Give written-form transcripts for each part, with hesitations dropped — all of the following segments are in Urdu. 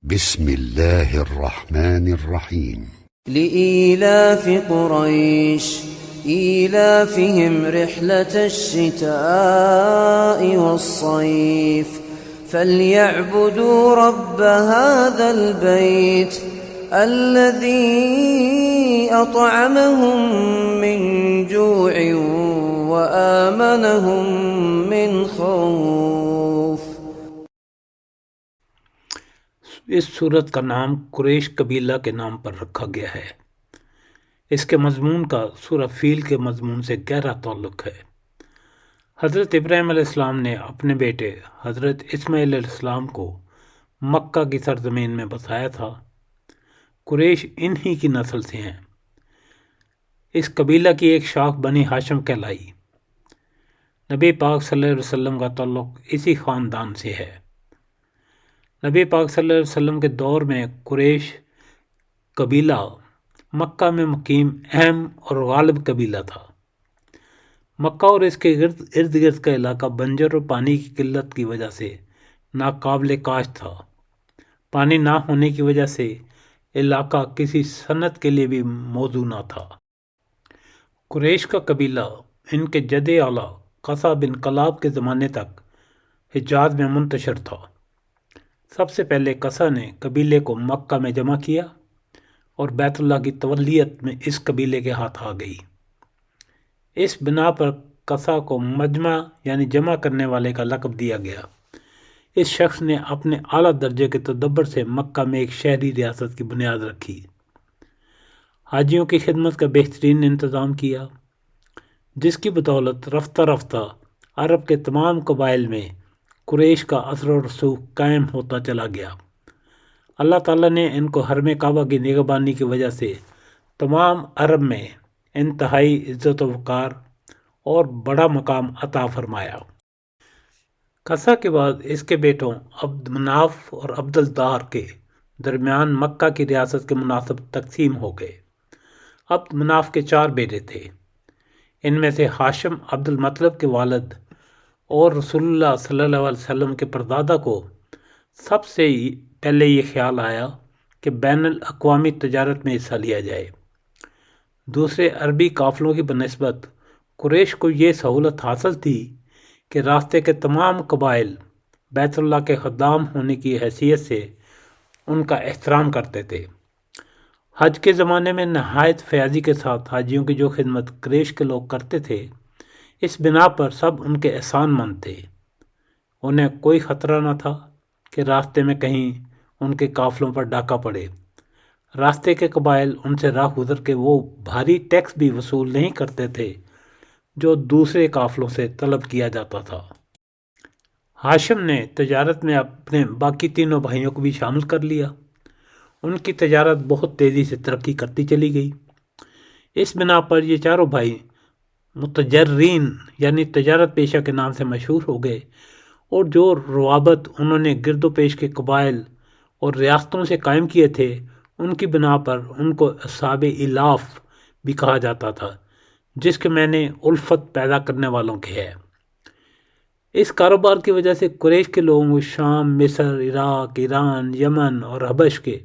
بسم الله الرحمن الرحيم. لإيلاف قريش إيلافهم رحلة الشتاء والصيف فليعبدوا رب هذا البيت الذي أطعمهم من جوع وآمنهم من خوف۔ اس سورت کا نام قریش قبیلہ کے نام پر رکھا گیا ہے۔ اس کے مضمون کا سورہ فیل کے مضمون سے گہرا تعلق ہے۔ حضرت ابراہیم علیہ السلام نے اپنے بیٹے حضرت اسماعیل علیہ السلام کو مکہ کی سرزمین میں بسایا تھا۔ قریش انہی کی نسل سے ہیں۔ اس قبیلہ کی ایک شاخ بنی ہاشم کہلائی۔ نبی پاک صلی اللہ علیہ وسلم کا تعلق اسی خاندان سے ہے۔ نبی پاک صلی اللہ علیہ وسلم کے دور میں قریش قبیلہ مکہ میں مقیم اہم اور غالب قبیلہ تھا۔ مکہ اور اس کے ارد گرد کا علاقہ بنجر اور پانی کی قلت کی وجہ سے ناقابل کاشت تھا۔ پانی نہ ہونے کی وجہ سے علاقہ کسی صنعت کے لیے بھی موزوں نہ تھا۔ قریش کا قبیلہ ان کے جد اعلیٰ قصہ بن کلاب کے زمانے تک حجاز میں منتشر تھا۔ سب سے پہلے قصہ نے قبیلے کو مکہ میں جمع کیا اور بیت اللہ کی تولیت میں اس قبیلے کے ہاتھ آ گئی۔ اس بنا پر قصہ کو مجمع یعنی جمع کرنے والے کا لقب دیا گیا۔ اس شخص نے اپنے اعلیٰ درجے کے تدبر سے مکہ میں ایک شہری ریاست کی بنیاد رکھی، حاجیوں کی خدمت کا بہترین انتظام کیا، جس کی بدولت رفتہ رفتہ عرب کے تمام قبائل میں قریش کا اثر و رسوخ قائم ہوتا چلا گیا۔ اللہ تعالیٰ نے ان کو حرم کعبہ کی نگہبانی کی وجہ سے تمام عرب میں انتہائی عزت و وقار اور بڑا مقام عطا فرمایا۔ قصہ کے بعد اس کے بیٹوں عبد مناف اور عبد الدار کے درمیان مکہ کی ریاست کے مناسب تقسیم ہو گئے۔ عبد مناف کے 4 بیٹے تھے۔ ان میں سے ہاشم عبد المطلب کے والد اور رسول اللہ صلی اللہ علیہ وسلم کے پردادا کو سب سے پہلے یہ خیال آیا کہ بین الاقوامی تجارت میں حصہ لیا جائے۔ دوسرے عربی قافلوں کی بنسبت قریش کو یہ سہولت حاصل تھی کہ راستے کے تمام قبائل بیت اللہ کے خدام ہونے کی حیثیت سے ان کا احترام کرتے تھے۔ حج کے زمانے میں نہایت فیاضی کے ساتھ حاجیوں کی جو خدمت قریش کے لوگ کرتے تھے، اس بنا پر سب ان کے احسان مند تھے۔ انہیں کوئی خطرہ نہ تھا کہ راستے میں کہیں ان کے قافلوں پر ڈاکہ پڑے۔ راستے کے قبائل ان سے راہ گزر کے وہ بھاری ٹیکس بھی وصول نہیں کرتے تھے جو دوسرے قافلوں سے طلب کیا جاتا تھا۔ ہاشم نے تجارت میں اپنے باقی تینوں بھائیوں کو بھی شامل کر لیا۔ ان کی تجارت بہت تیزی سے ترقی کرتی چلی گئی۔ اس بنا پر یہ چاروں بھائی متجرین یعنی تجارت پیشہ کے نام سے مشہور ہو گئے، اور جو روابط انہوں نے گرد و پیش کے قبائل اور ریاستوں سے قائم کیے تھے، ان کی بنا پر ان کو اصحاب ایلاف بھی کہا جاتا تھا، جس کے معنی الفت پیدا کرنے والوں کے ہے۔ اس کاروبار کی وجہ سے قریش کے لوگوں کو شام، مصر، عراق، ایران، یمن اور حبش کے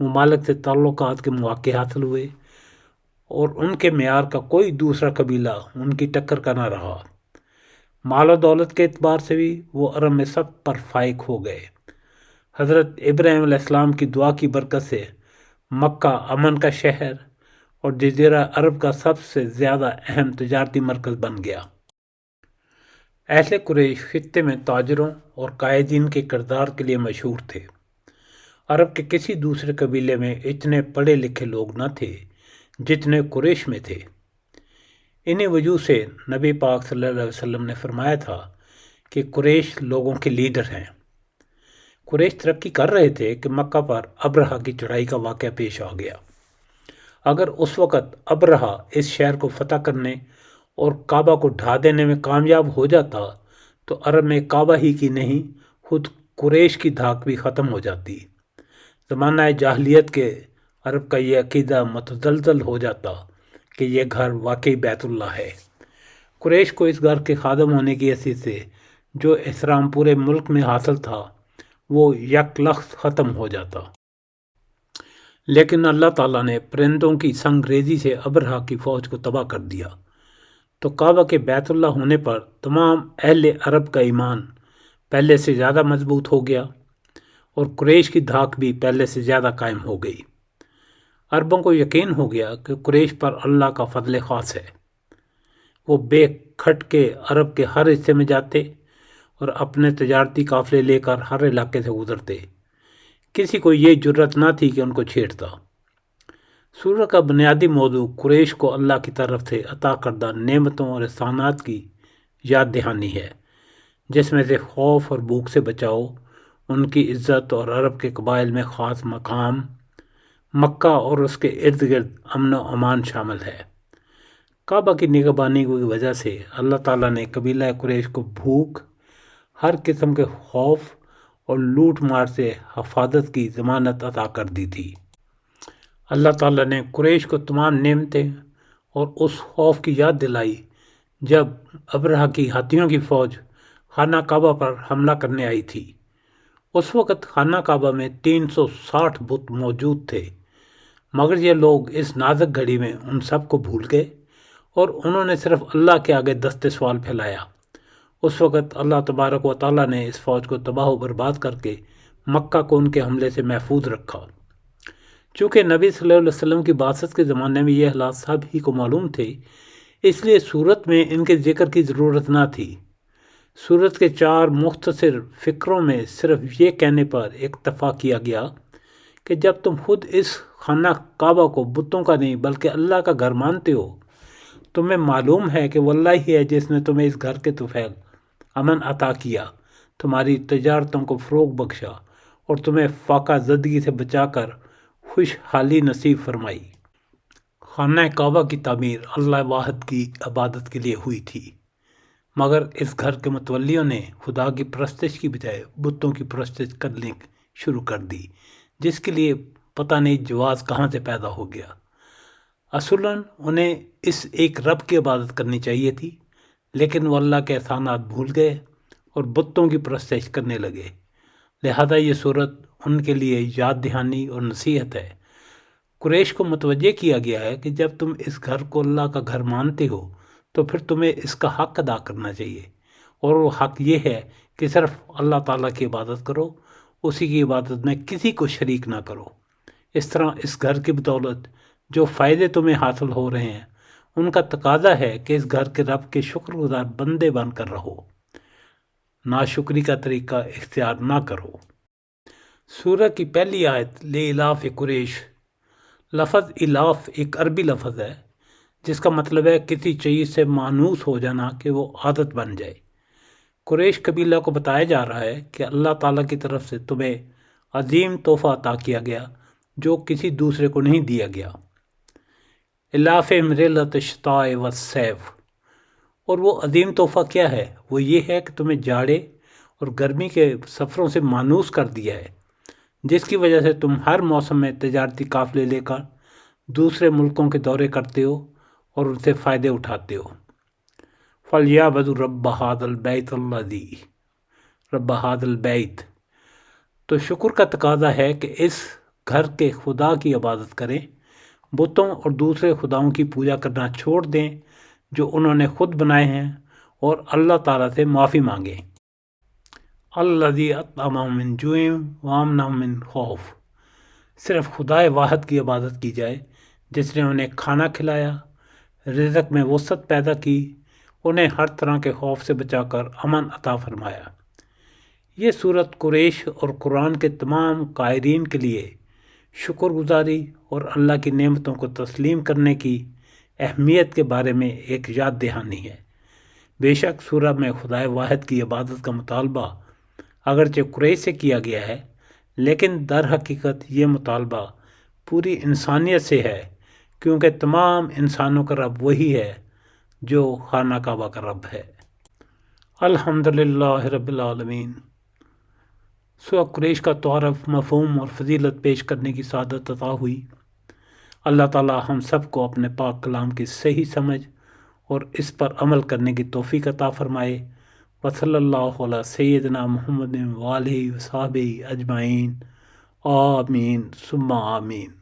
ممالک سے تعلقات کے مواقع حاصل ہوئے، اور ان کے معیار کا کوئی دوسرا قبیلہ ان کی ٹکر کا نہ رہا۔ مال و دولت کے اعتبار سے بھی وہ عرب میں سب پر فائق ہو گئے۔ حضرت ابراہیم علیہ السلام کی دعا کی برکت سے مکہ امن کا شہر اور جزیرہ عرب کا سب سے زیادہ اہم تجارتی مرکز بن گیا۔ اہل قریش خطے میں تاجروں اور قائدین کے کردار کے لیے مشہور تھے۔ عرب کے کسی دوسرے قبیلے میں اتنے پڑھے لکھے لوگ نہ تھے جتنے قریش میں تھے۔ انہی وجہ سے نبی پاک صلی اللہ علیہ وسلم نے فرمایا تھا کہ قریش لوگوں کے لیڈر ہیں۔ قریش ترقی کر رہے تھے کہ مکہ پر ابرہہ کی چڑھائی کا واقعہ پیش آ گیا۔ اگر اس وقت ابرہہ اس شہر کو فتح کرنے اور کعبہ کو ڈھا دینے میں کامیاب ہو جاتا تو عرب میں کعبہ ہی کی نہیں، خود قریش کی دھاک بھی ختم ہو جاتی۔ زمانہ جاہلیت کے عرب کا یہ عقیدہ متزلزل ہو جاتا کہ یہ گھر واقعی بیت اللہ ہے۔ قریش کو اس گھر کے خادم ہونے کی حیثیت سے جو احترام پورے ملک میں حاصل تھا، وہ یک لخت ختم ہو جاتا۔ لیکن اللہ تعالیٰ نے پرندوں کی سنگریزی سے ابرہہ کی فوج کو تباہ کر دیا، تو کعبہ کے بیت اللہ ہونے پر تمام اہل عرب کا ایمان پہلے سے زیادہ مضبوط ہو گیا اور قریش کی دھاک بھی پہلے سے زیادہ قائم ہو گئی۔ عربوں کو یقین ہو گیا کہ قریش پر اللہ کا فضل خاص ہے۔ وہ بے کھٹ کے عرب کے ہر حصے میں جاتے اور اپنے تجارتی قافلے لے کر ہر علاقے سے گزرتے۔ کسی کو یہ جرت نہ تھی کہ ان کو چھیڑتا۔ سورہ کا بنیادی موضوع قریش کو اللہ کی طرف سے عطا کردہ نعمتوں اور احسانات کی یاد دہانی ہے، جس میں سے خوف اور بھوک سے بچاؤ، ان کی عزت اور عرب کے قبائل میں خاص مقام، مکہ اور اس کے ارد گرد امن و امان شامل ہے۔ کعبہ کی نگہبانی کی وجہ سے اللہ تعالیٰ نے قبیلہ قریش کو بھوک، ہر قسم کے خوف اور لوٹ مار سے حفاظت کی ضمانت عطا کر دی تھی۔ اللہ تعالیٰ نے قریش کو تمام نعمتیں اور اس خوف کی یاد دلائی جب ابرہہ کی ہاتھیوں کی فوج خانہ کعبہ پر حملہ کرنے آئی تھی۔ اس وقت خانہ کعبہ میں 360 بت موجود تھے، مگر یہ لوگ اس نازک گھڑی میں ان سب کو بھول گئے اور انہوں نے صرف اللہ کے آگے دست سوال پھیلایا۔ اس وقت اللہ تبارک و تعالیٰ نے اس فوج کو تباہ و برباد کر کے مکہ کو ان کے حملے سے محفوظ رکھا۔ چونکہ نبی صلی اللہ علیہ وسلم کی بعثت کے زمانے میں یہ حالات سب ہی کو معلوم تھے، اس لیے سورت میں ان کے ذکر کی ضرورت نہ تھی۔ سورت کے 4 مختصر فقروں میں صرف یہ کہنے پر اکتفا کیا گیا کہ جب تم خود اس خانہ کعبہ کو بتوں کا نہیں بلکہ اللہ کا گھر مانتے ہو، تمہیں معلوم ہے کہ وہ اللہ ہی ہے جس نے تمہیں اس گھر کے طفیل امن عطا کیا، تمہاری تجارتوں کو فروغ بخشا اور تمہیں فاقہ زدگی سے بچا کر خوشحالی نصیب فرمائی۔ خانہ کعبہ کی تعمیر اللہ واحد کی عبادت کے لیے ہوئی تھی، مگر اس گھر کے متولیوں نے خدا کی پرستش کی بجائے بتوں کی پرستش کرنے شروع کر دی، جس کے لیے پتہ نہیں جواز کہاں سے پیدا ہو گیا۔ اصولاً انہیں اس ایک رب کی عبادت کرنی چاہیے تھی، لیکن وہ اللہ کے احسانات بھول گئے اور بتوں کی پرستش کرنے لگے۔ لہذا یہ صورت ان کے لیے یاد دہانی اور نصیحت ہے۔ قریش کو متوجہ کیا گیا ہے کہ جب تم اس گھر کو اللہ کا گھر مانتے ہو تو پھر تمہیں اس کا حق ادا کرنا چاہیے، اور وہ حق یہ ہے کہ صرف اللہ تعالیٰ کی عبادت کرو، اسی کی عبادت میں کسی کو شریک نہ کرو۔ اس طرح اس گھر کی بدولت جو فائدے تمہیں حاصل ہو رہے ہیں، ان کا تقاضا ہے کہ اس گھر کے رب کے شکر گزار بندے بن کر رہو، ناشکری کا طریقہ اختیار نہ کرو۔ سورہ کی پہلی آیت لِإِلَافِ قریش۔ لفظ الاف ایک عربی لفظ ہے جس کا مطلب ہے کسی چیز سے مانوس ہو جانا، کہ وہ عادت بن جائے۔ قریش قبیلہ کو بتایا جا رہا ہے کہ اللہ تعالیٰ کی طرف سے تمہیں عظیم تحفہ عطا کیا گیا جو کسی دوسرے کو نہیں دیا گیا۔ الاف رحلۃ الشتاء والصیف۔ اور وہ عظیم تحفہ کیا ہے؟ وہ یہ ہے کہ تمہیں جاڑے اور گرمی کے سفروں سے مانوس کر دیا ہے، جس کی وجہ سے تم ہر موسم میں تجارتی قافلے لے کر دوسرے ملکوں کے دورے کرتے ہو اور ان سے فائدے اٹھاتے ہو۔ فَلْيَعْبُدُوا رَبَّ هَٰذَا الْبَيْتِ الَّذِي رَبَّ هَٰذَا الْبَيْتِ۔ تو شکر کا تقاضا ہے کہ اس گھر کے خدا کی عبادت کریں، بتوں اور دوسرے خداؤں کی پوجا کرنا چھوڑ دیں جو انہوں نے خود بنائے ہیں، اور اللہ تعالیٰ سے معافی مانگیں۔ الَّذِي أَطْعَمَهُم مِّن جُوعٍ وَآمَنَهُم مِّن خَوْفٍ۔ صرف خدا واحد کی عبادت کی جائے جس نے انہیں کھانا کھلایا، رزق میں وسعت پیدا کی، انہیں ہر طرح کے خوف سے بچا کر امن عطا فرمایا۔ یہ صورت قریش اور قرآن کے تمام قائرین کے لیے شکر گزاری اور اللہ کی نعمتوں کو تسلیم کرنے کی اہمیت کے بارے میں ایک یاد دہانی ہے۔ بے شک سورہ میں خدا واحد کی عبادت کا مطالبہ اگرچہ قریش سے کیا گیا ہے، لیکن در حقیقت یہ مطالبہ پوری انسانیت سے ہے، کیونکہ تمام انسانوں کا رب وہی ہے جو خانہ کعبہ کا رب ہے۔ الحمدللہ رب العالمین۔ سورہ قریش کا تعارف، مفہوم اور فضیلت پیش کرنے کی سعادت عطا ہوئی۔ اللہ تعالی ہم سب کو اپنے پاک کلام کی صحیح سمجھ اور اس پر عمل کرنے کی توفیق عطا فرمائے، وصلی اللہ علیہ سیدنا محمد وآلہ وصحبہ اجمعین آمین ثم آمین.